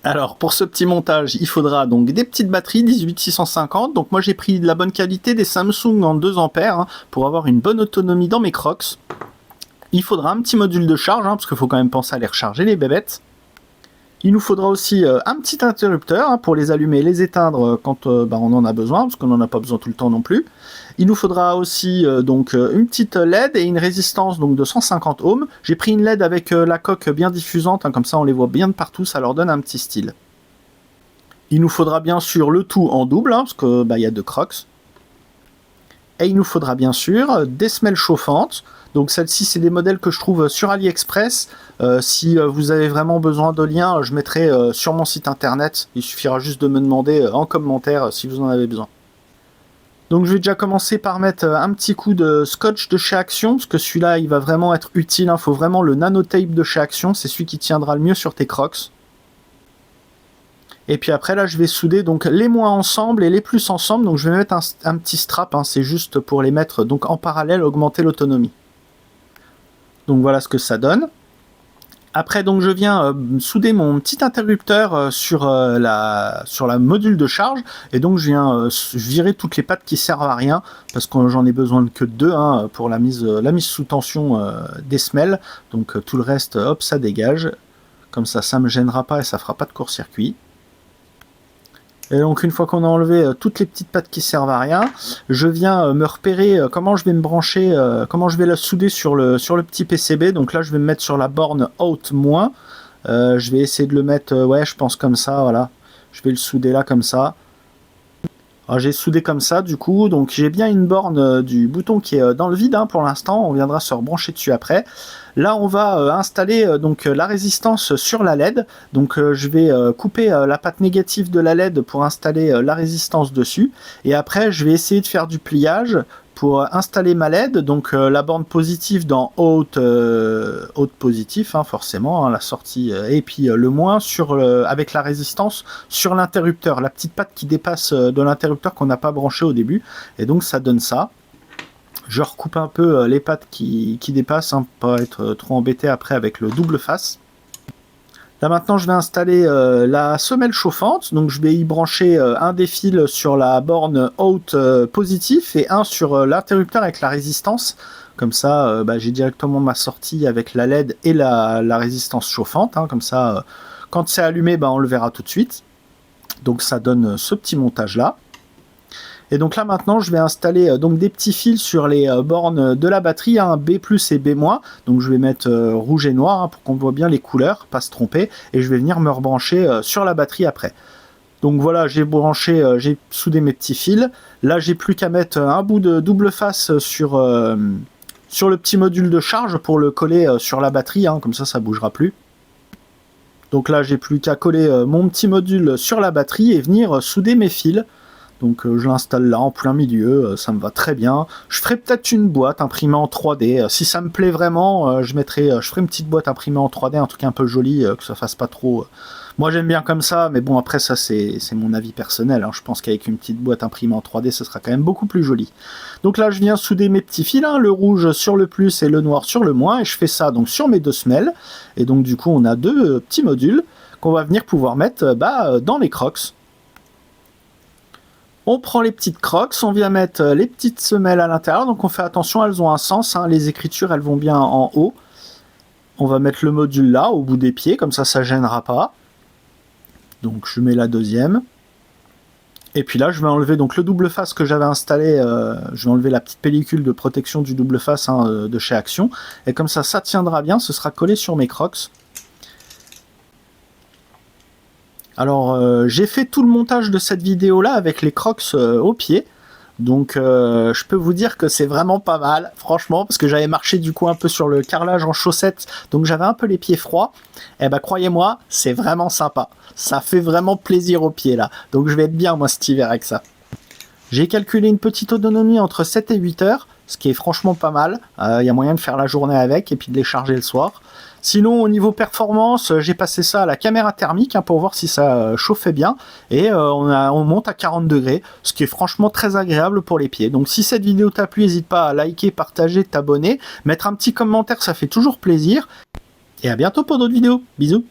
Alors pour ce petit montage, il faudra donc des petites batteries 18650. Donc moi j'ai pris de la bonne qualité, des Samsung en 2 ampères pour avoir une bonne autonomie dans mes Crocs. Il faudra un petit module de charge parce qu'il faut quand même penser à les recharger les bébêtes. Il nous faudra aussi un petit interrupteur pour les allumer et les éteindre quand on en a besoin, parce qu'on n'en a pas besoin tout le temps non plus. Il nous faudra aussi donc une petite LED et une résistance donc de 150 ohms. J'ai pris une LED avec la coque bien diffusante, comme ça on les voit bien de partout, ça leur donne un petit style. Il nous faudra bien sûr le tout en double, parce que y a 2 Crocs. Et il nous faudra bien sûr des semelles chauffantes. Donc celles-ci, c'est des modèles que je trouve sur AliExpress. Si vous avez vraiment besoin de liens, je mettrai sur mon site internet. Il suffira juste de me demander en commentaire si vous en avez besoin. Donc je vais déjà commencer par mettre un petit coup de scotch de chez Action, parce que celui-là, il va vraiment être utile. Il faut vraiment le nanotape de chez Action, c'est celui qui tiendra le mieux sur tes Crocs. Et puis après là je vais souder donc les moins ensemble et les plus ensemble, donc je vais mettre un petit strap, c'est juste pour les mettre donc en parallèle, augmenter l'autonomie. Donc voilà ce que ça donne. Après donc je viens souder mon petit interrupteur sur la module de charge, et donc je viens virer toutes les pattes qui servent à rien, parce que j'en ai besoin que de 2 pour la mise sous tension des semelles, donc tout le reste hop ça dégage, comme ça me gênera pas et ça fera pas de court-circuit. Et donc une fois qu'on a enlevé toutes les petites pattes qui servent à rien, je viens me repérer comment je vais me brancher, comment je vais la souder sur le petit PCB. Donc là je vais me mettre sur la borne haute moins. Je vais essayer de le mettre, ouais je pense comme ça, voilà. Je vais le souder là comme ça. Alors j'ai soudé comme ça du coup, donc j'ai bien une borne du bouton qui est dans le vide pour l'instant, on viendra se rebrancher dessus après. Là on va installer donc la résistance sur la LED, donc je vais couper la patte négative de la LED pour installer la résistance dessus, et après je vais essayer de faire du pliage pour installer ma LED, donc la borne positive dans haute positif, forcément, la sortie, et puis le moins avec la résistance sur l'interrupteur, la petite patte qui dépasse de l'interrupteur qu'on n'a pas branché au début, et donc ça donne ça. Je recoupe un peu les pattes qui dépassent, pour pas être trop embêté après avec le double face. Là maintenant je vais installer la semelle chauffante, donc je vais y brancher un des fils sur la borne haute positif et un sur l'interrupteur avec la résistance. Comme ça j'ai directement ma sortie avec la LED et la résistance chauffante, comme ça quand c'est allumé on le verra tout de suite. Donc ça donne ce petit montage là. Et donc là maintenant je vais installer donc des petits fils sur les bornes de la batterie, B+ et B-. Donc je vais mettre rouge et noir pour qu'on voit bien les couleurs, pas se tromper, et je vais venir me rebrancher sur la batterie après. Donc voilà, j'ai branché, j'ai soudé mes petits fils. Là j'ai plus qu'à mettre un bout de double face sur le petit module de charge pour le coller sur la batterie, comme ça bougera plus. Donc là j'ai plus qu'à coller mon petit module sur la batterie et venir souder mes fils. Donc je l'installe là en plein milieu, ça me va très bien. Je ferai peut-être une boîte imprimée en 3D. Si ça me plaît vraiment, je ferai une petite boîte imprimée en 3D, un truc un peu joli, que ça fasse pas trop... Moi j'aime bien comme ça, mais bon après ça c'est mon avis personnel. Je pense qu'avec une petite boîte imprimée en 3D, ce sera quand même beaucoup plus joli. Donc là je viens souder mes petits fils, le rouge sur le plus et le noir sur le moins, et je fais ça donc sur mes 2 semelles. Et donc du coup on a 2 petits modules qu'on va venir pouvoir mettre dans les Crocs. On prend les petites Crocs, on vient mettre les petites semelles à l'intérieur, donc on fait attention, elles ont un sens, les écritures elles vont bien en haut. On va mettre le module là, au bout des pieds, comme ça ça gênera pas. Donc je mets la deuxième. Et puis là je vais enlever donc le double face que j'avais installé, je vais enlever la petite pellicule de protection du double face de chez Action. Et comme ça tiendra bien, ce sera collé sur mes Crocs. Alors j'ai fait tout le montage de cette vidéo là avec les Crocs au pied, donc je peux vous dire que c'est vraiment pas mal franchement, parce que j'avais marché du coup un peu sur le carrelage en chaussettes, donc j'avais un peu les pieds froids. Et croyez-moi, c'est vraiment sympa, ça fait vraiment plaisir aux pieds là, donc je vais être bien moi cet hiver avec ça. J'ai calculé une petite autonomie entre 7 et 8 heures, ce qui est franchement pas mal. Il y a moyen de faire la journée avec et puis de les charger le soir. Sinon au niveau performance, j'ai passé ça à la caméra thermique pour voir si ça chauffait bien, et on monte à 40 degrés, ce qui est franchement très agréable pour les pieds. Donc si cette vidéo t'a plu, n'hésite pas à liker, partager, t'abonner, mettre un petit commentaire, ça fait toujours plaisir, et à bientôt pour d'autres vidéos. Bisous.